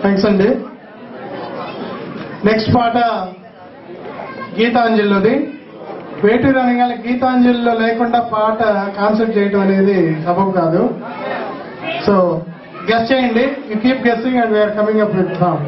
Thanks అండి. Next పాట గీతాంజలిలోది. వేటూరు అనగానే గీతాంజలిలో లేకుండా పాట కాన్సెప్ట్ చేయడం అనేది సబబు కాదు. సో గెస్ చేయండి. You keep guessing and we're coming up with song.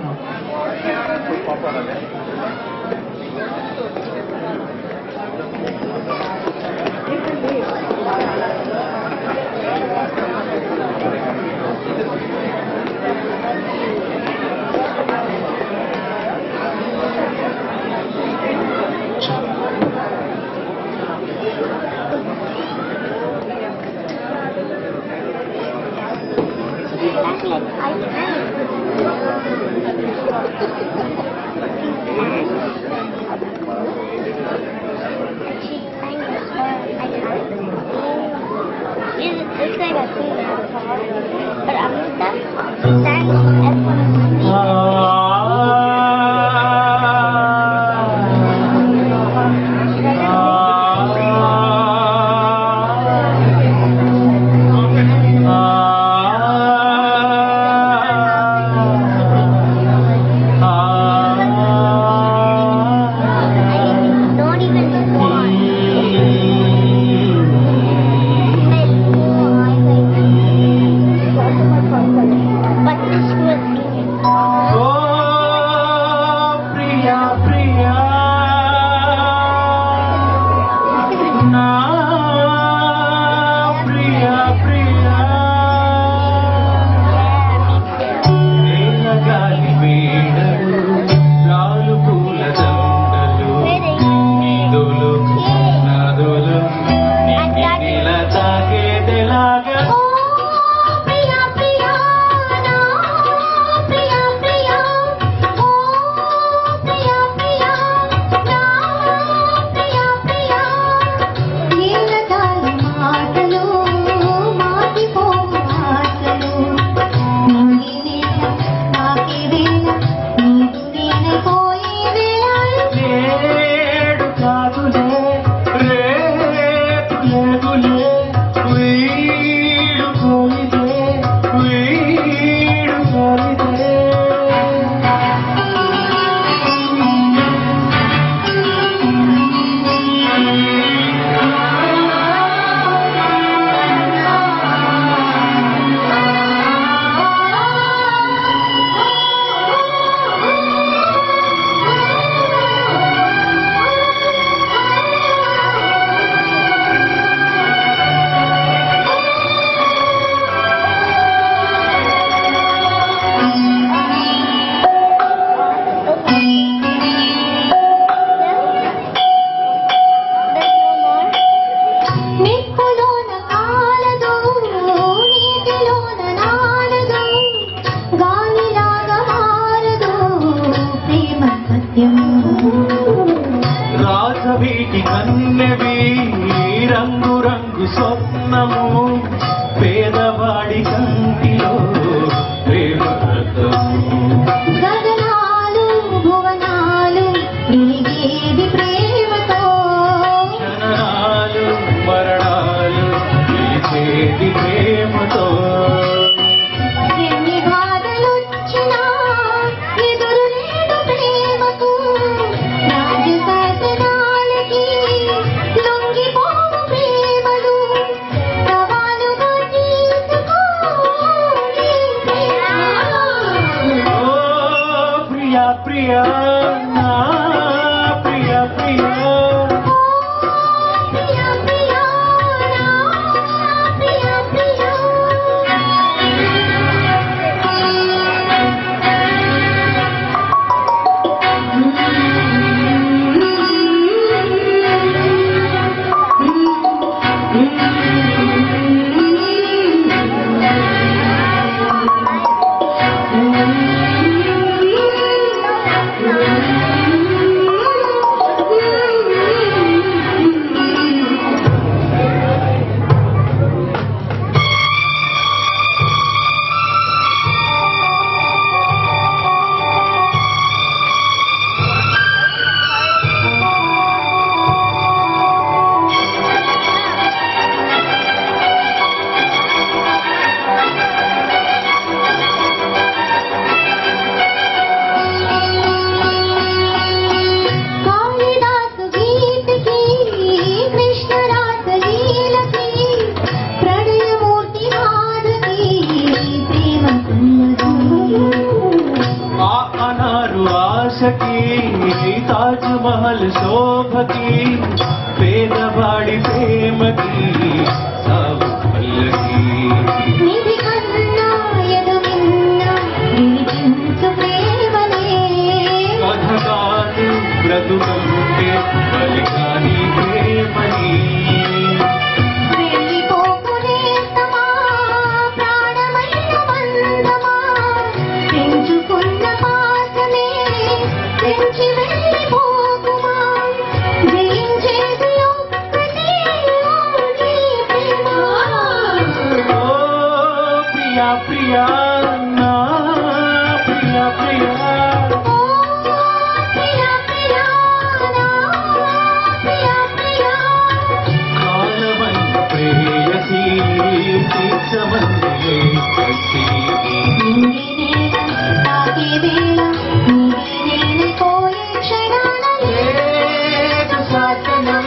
But Amrita sang రాజవీటి కన్నెవి రంగు రంగు స్వప్నము పేదవాడి కంటిలో ప్రేమరథము గగనాలు భువనాలు వెలిగేది ప్రేమతో జననాలు మరణాలు పిలిచేది ప్రేమతో ఎన్ని బాధలొచ్చినా ఎదురు లేదు ప్రేమకు రాజశాసనాలకి లొంగిపోవు ప్రేమలు సవాలుగా తీసుకో ప్రియా ప్రియా నా ప్రియా ప్రియా ఓ ప్రియా ప్రియా నా ప్రియా ప్రియా కాలమని ప్రేయసీ తీర్చమంది కసి నింగి నేల తాకే వేళ నింగి నేల పోయే క్షణాలలో లేదు శాసనం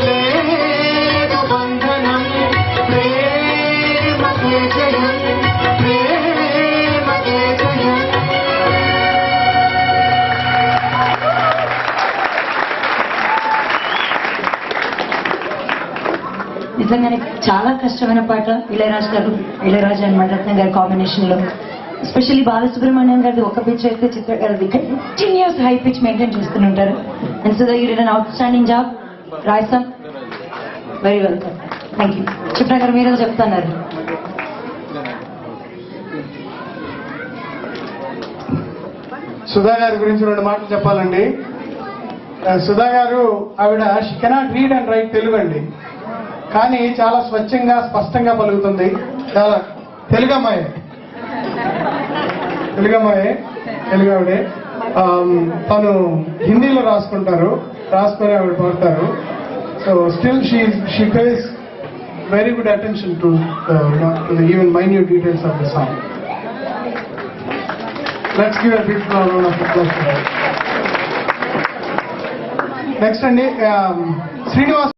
లేదు బంధనం ప్రేమకే జయం ప్రేమకే జయం నిజంగానే చాలా కష్టమైన పాట ఇళయరాజు అండ్ మణిరత్నం గారి కాంబినేషన్ లో, ఎస్పెషల్లీ బాలసుబ్రహ్మణ్యం గారిది ఒక పిచ్ అయితే చిత్ర గారిది కంటిన్యూస్ హై పిచ్ మెయింటైన్ చేస్తుంటారు. And so you did an outstanding job. రాయసం very welcome. Thank you. Chitra garu మీరు చెప్తున్నారు. సుధా గారి గురించి 2 మాటలు చెప్పాలండి. సుధా గారు ఆవిడ she cannot read and right Telugu అండి, కానీ చాలా స్వచ్ఛంగా స్పష్టంగా పలుకుతుంది. చాలా తెలుగమ్మాయే తెలుగు ఆవిడే. తను హిందీలో రాసుకొని ఆవిడ పాడతారు. So still she pays very good attention to the even minute details of the song. Let's give a big round of applause for her. Next అండి శ్రీనివాస్